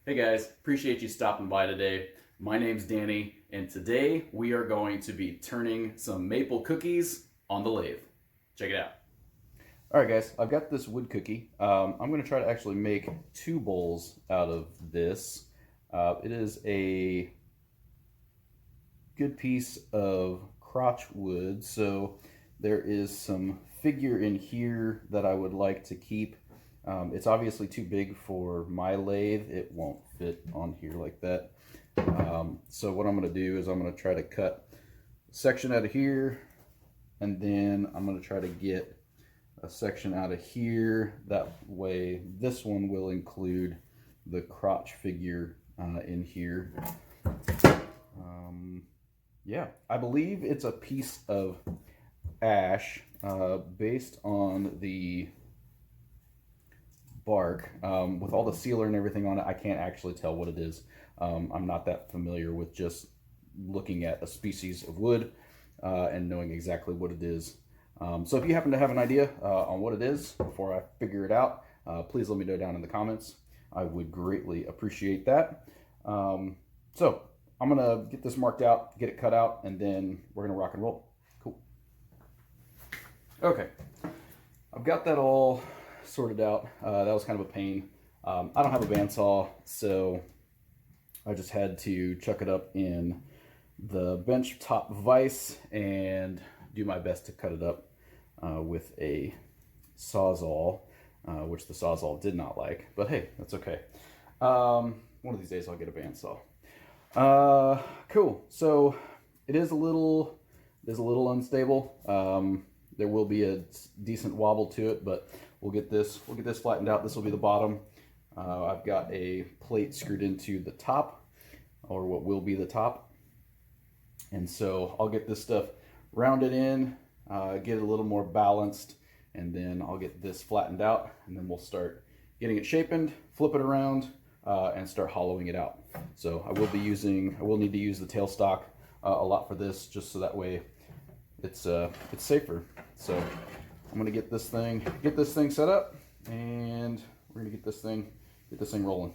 Hey guys, appreciate you stopping by today. My name's Danny, and today we are going to be turning some maple cookies on the lathe. Check it out. All right, guys, I've got this wood cookie. I'm going to try to actually make two bowls out of this. It is a good piece of crotch wood, so there is some figure in here that I would like to keep. It's obviously too big for my lathe. It won't fit on here like that. So what I'm going to do is I'm going to try to cut a section out of here, and then I'm going to try to get a section out of here. That way this one will include the crotch figure in here. Yeah, I believe it's a piece of ash based on the bark. With all the sealer and everything on it, I can't actually tell what it is. I'm not that familiar with just looking at a species of wood and knowing exactly what it is. So if you happen to have an idea on what it is before I figure it out, please let me know down in the comments. I would greatly appreciate that. So I'm gonna get this marked out, get it cut out, and then we're gonna rock and roll. Cool. Okay, I've got that all sorted out. That was kind of a pain. I don't have a bandsaw, so I just had to chuck it up in the bench top vise and do my best to cut it up with a Sawzall, which the Sawzall did not like, but hey, that's okay. One of these days I'll get a bandsaw. Cool. So it is a little unstable. There will be a decent wobble to it, but we'll get this flattened out. This will be the bottom. I've got a plate screwed into the top, or what will be the top. And so I'll get this stuff rounded in, get it a little more balanced, and then I'll get this flattened out, and then we'll start getting it shapened, flip it around, and start hollowing it out. So I will need to use the tailstock a lot for this, just so that way it's safer. So I'm gonna get this thing set up, and we're gonna get this thing rolling.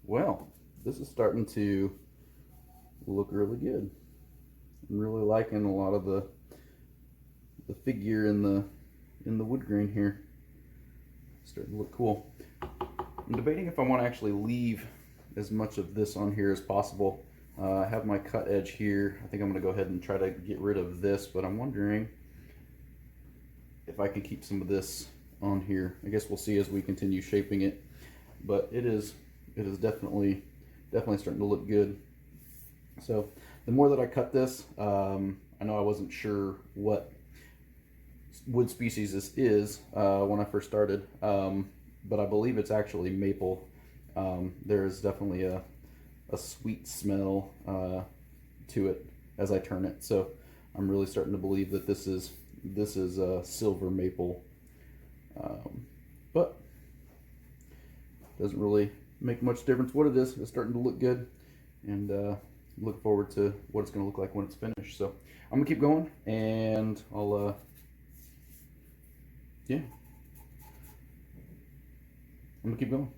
Well, this is starting to look really good. I'm really liking a lot of the figure in the wood grain here. It's starting to look cool. I'm debating if I want to actually leave as much of this on here as possible. I have my cut edge here. I think I'm going to go ahead and try to get rid of this, but I'm wondering if I can keep some of this on here. I guess we'll see as we continue shaping it, but it is definitely starting to look good. So the more that I cut this, I know I wasn't sure what wood species this is when I first started, but I believe it's actually maple. There is definitely a sweet smell to it as I turn it, so I'm really starting to believe that this is silver maple, but doesn't really make much difference what it is. It's starting to look good, and look forward to what it's going to look like when it's finished. So I'm gonna keep going, and I'll yeah, I'm gonna keep going.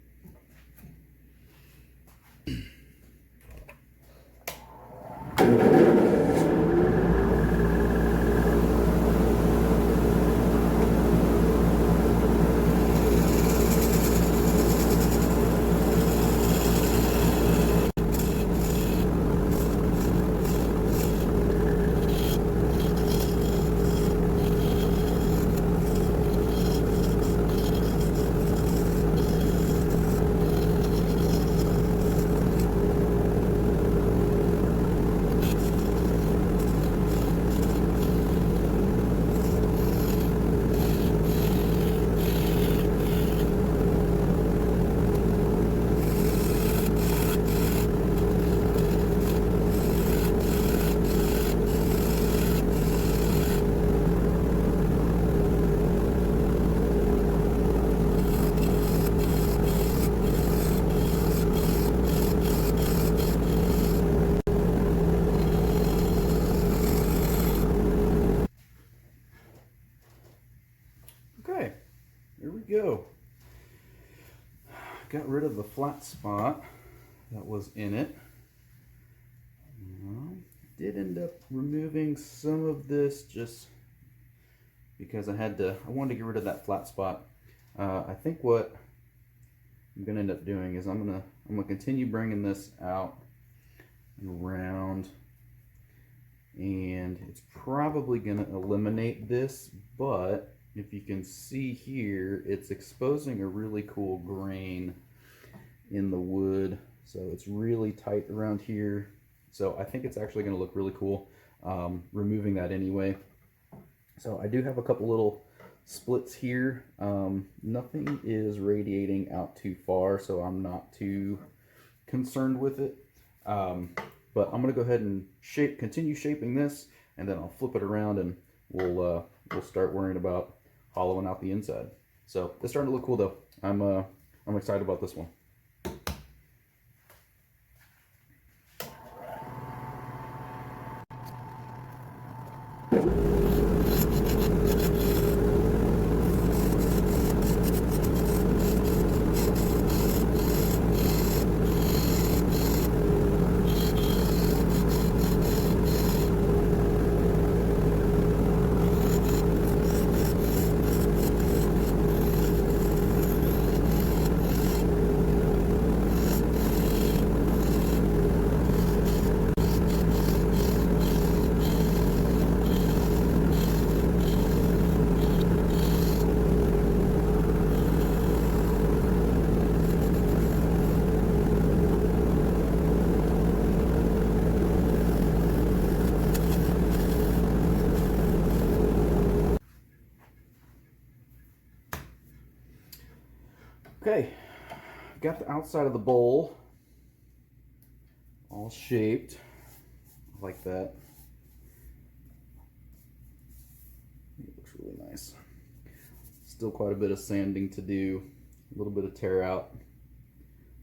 Okay, there we go. Got rid of the flat spot that was in it. Did end up removing some of this just because I wanted to get rid of that flat spot. I think what I'm gonna end up doing is I'm gonna continue bringing this out and around, and it's probably gonna eliminate this, but if you can see here, it's exposing a really cool grain in the wood. So it's really tight around here. So I think it's actually gonna look really cool removing that anyway. So I do have a couple little splits here. Nothing is radiating out too far, so I'm not too concerned with it. But I'm gonna go ahead and continue shaping this, and then I'll flip it around, and we'll start worrying about hollowing out the inside. So it's starting to look cool though. I'm excited about this one. Okay, got the outside of the bowl all shaped like that. It looks really nice. Still quite a bit of sanding to do, a little bit of tear out,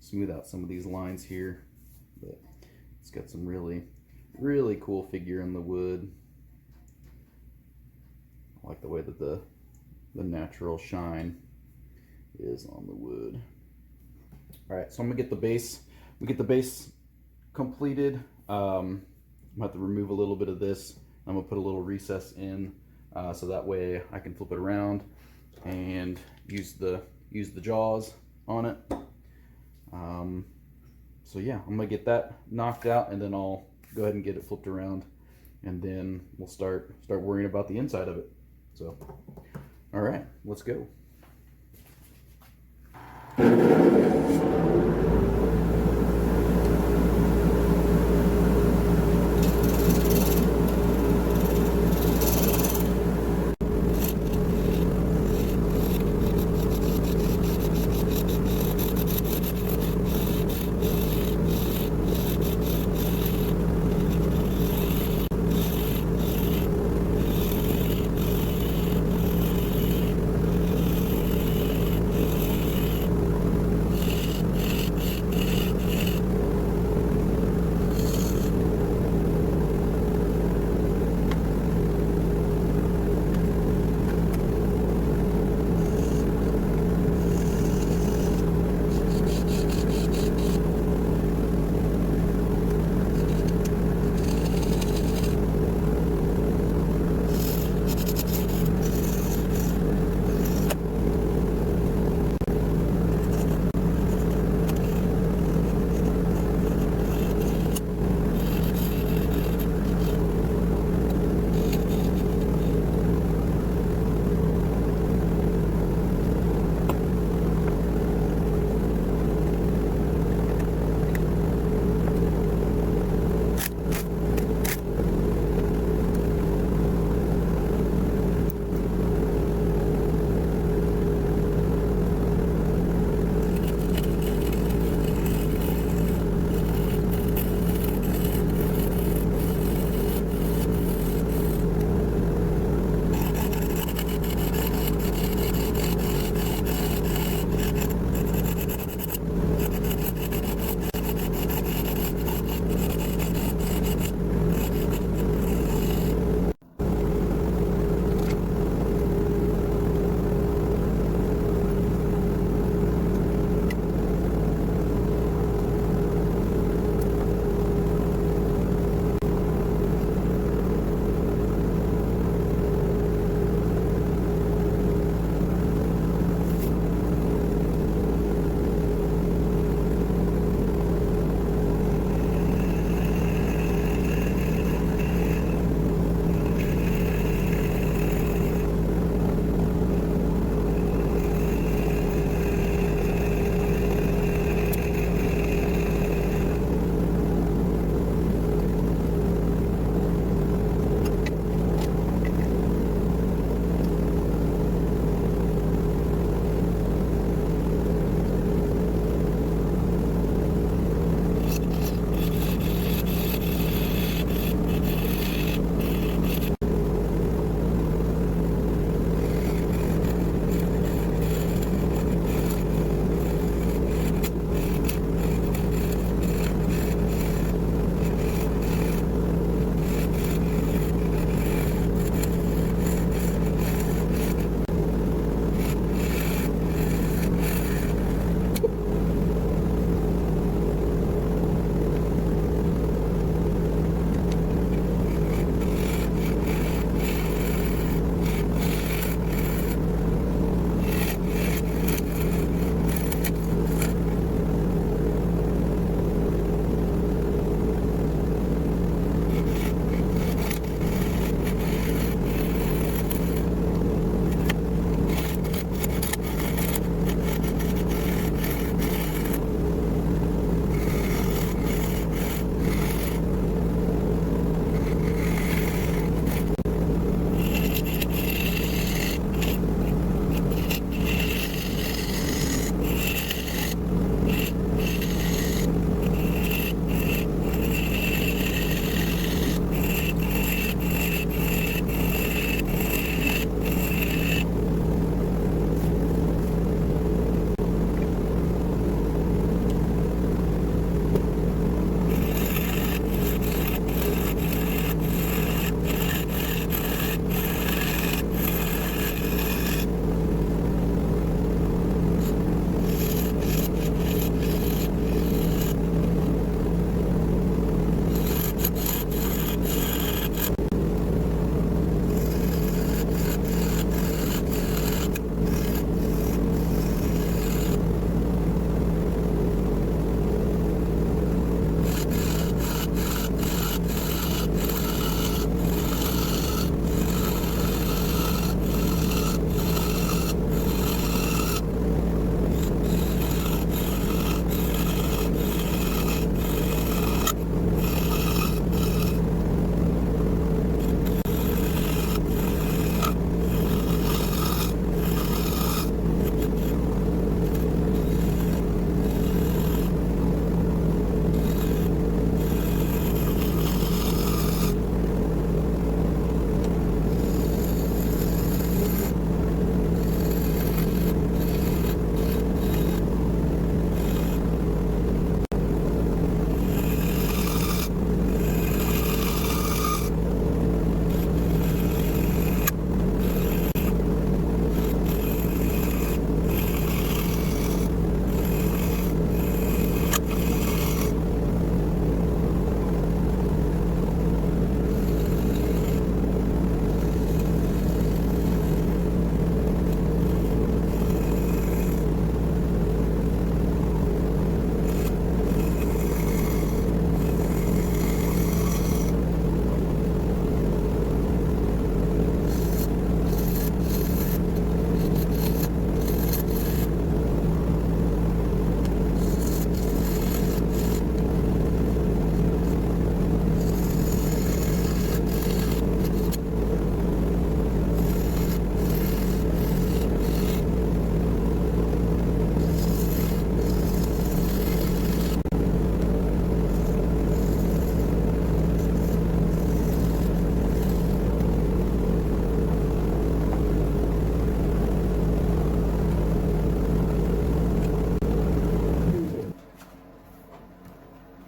smooth out some of these lines here, but it's got some really cool figure in the wood. I like the way that the natural shine is on the wood. All right, so I'm gonna get the base we get the base completed, I'm gonna have to remove a little bit of this. I'm gonna put a little recess in, so that way I can flip it around and use the jaws on it. So yeah, I'm gonna get that knocked out, and then I'll go ahead and get it flipped around, and then we'll start worrying about the inside of it. So, all right, let's go.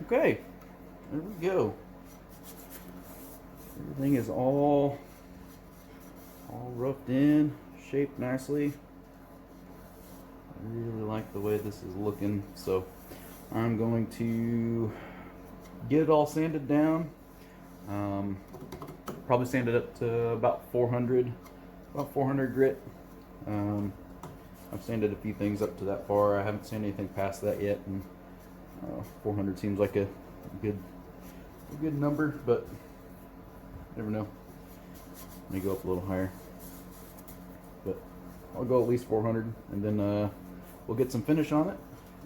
Okay, there we go. Everything is all roughed in, shaped nicely. I really like the way this is looking, so I'm going to get it all sanded down. Probably sand it up to about 400 grit. I've sanded a few things up to that far. I haven't sanded anything past that yet, and 400 seems like a good number, but never know. May go up a little higher, but I'll go at least 400, and then we'll get some finish on it,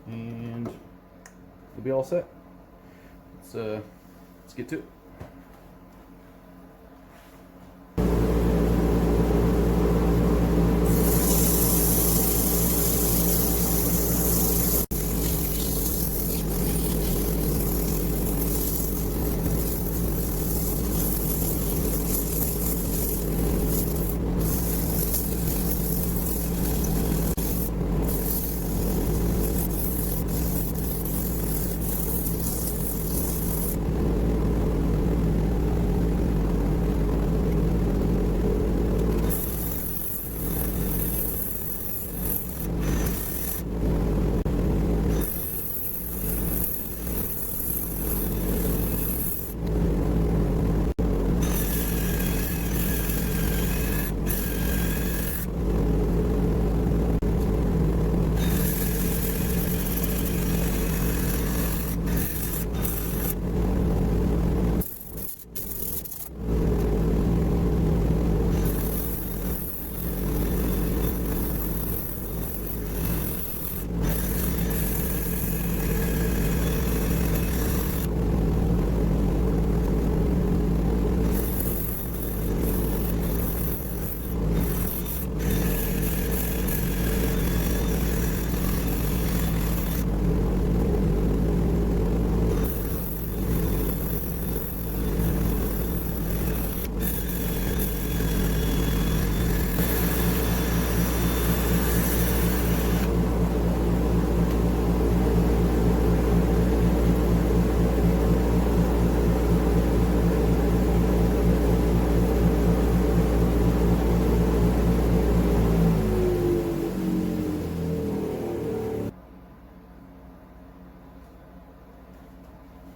and we'll be all set. Let's get to it.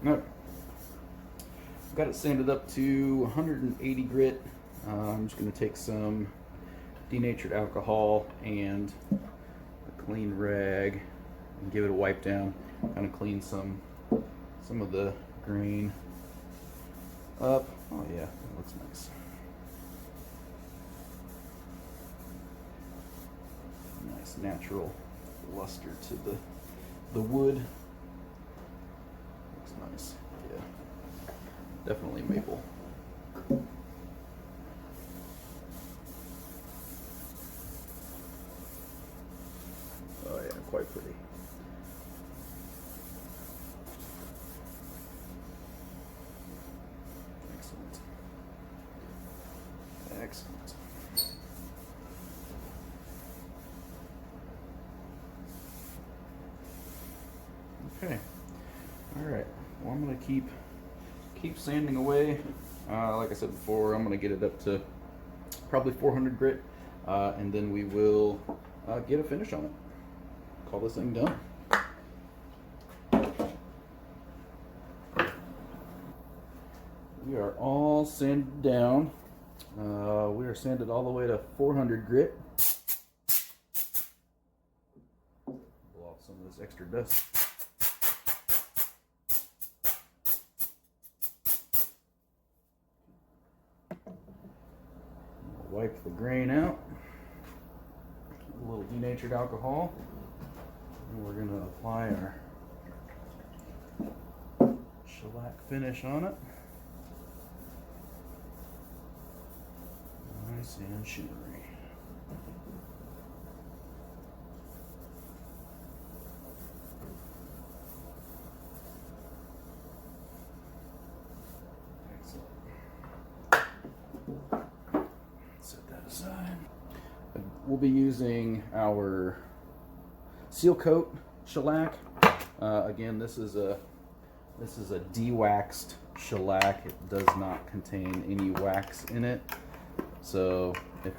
Nope. Got it sanded up to 180 grit. I'm just going to take some denatured alcohol and a clean rag and give it a wipe down. Kind of clean some of the grain up. Oh yeah, that looks nice. Nice natural luster to the wood. Looks nice. Yeah, definitely maple. Oh yeah, quite pretty. Excellent. Excellent. Okay. All right. Well, I'm gonna keep sanding away. Like I said before, I'm gonna get it up to probably 400 grit, and then we will get a finish on it. Call this thing done. We are all sanded down. We are sanded all the way to 400 grit. Blow off some of this extra dust. Wipe the grain out. A little denatured alcohol. And we're going to apply our shellac finish on it. Nice and shimmery. We'll be using our seal coat shellac. Again, this is a This is a de-waxed shellac. It does not contain any wax in it. So if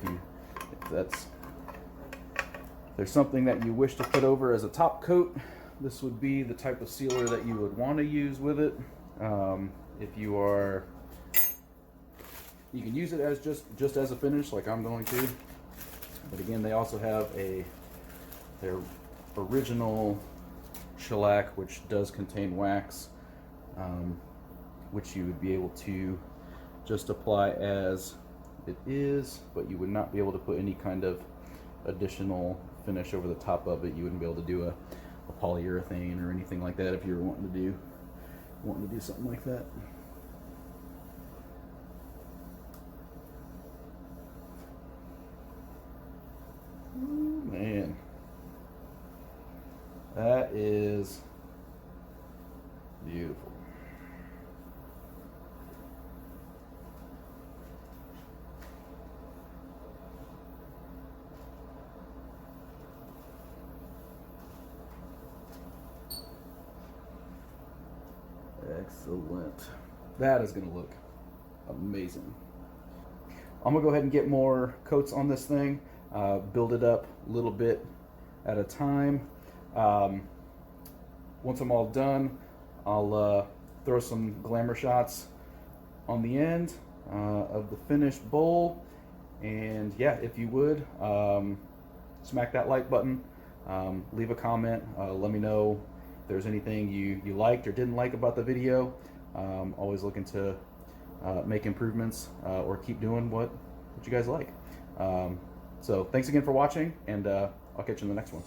there's something that you wish to put over as a top coat, this would be the type of sealer that you would want to use with it. If you can use it as just as a finish, like I'm going to. But again, they also have their original shellac, which does contain wax, which you would be able to just apply as it is, but you would not be able to put any kind of additional finish over the top of it. You wouldn't be able to do a polyurethane or anything like that if you were wanting to do something like that. Ooh, man, that is beautiful. Excellent. That is going to look amazing. I'm going to go ahead and get more coats on this thing, build it up a little bit at a time. Once I'm all done, I'll throw some glamour shots on the end of the finished bowl. And yeah, if you would, smack that like button, leave a comment, let me know if there's anything you liked or didn't like about the video. Always looking to make improvements or keep doing what you guys like. So thanks again for watching, and I'll catch you in the next one.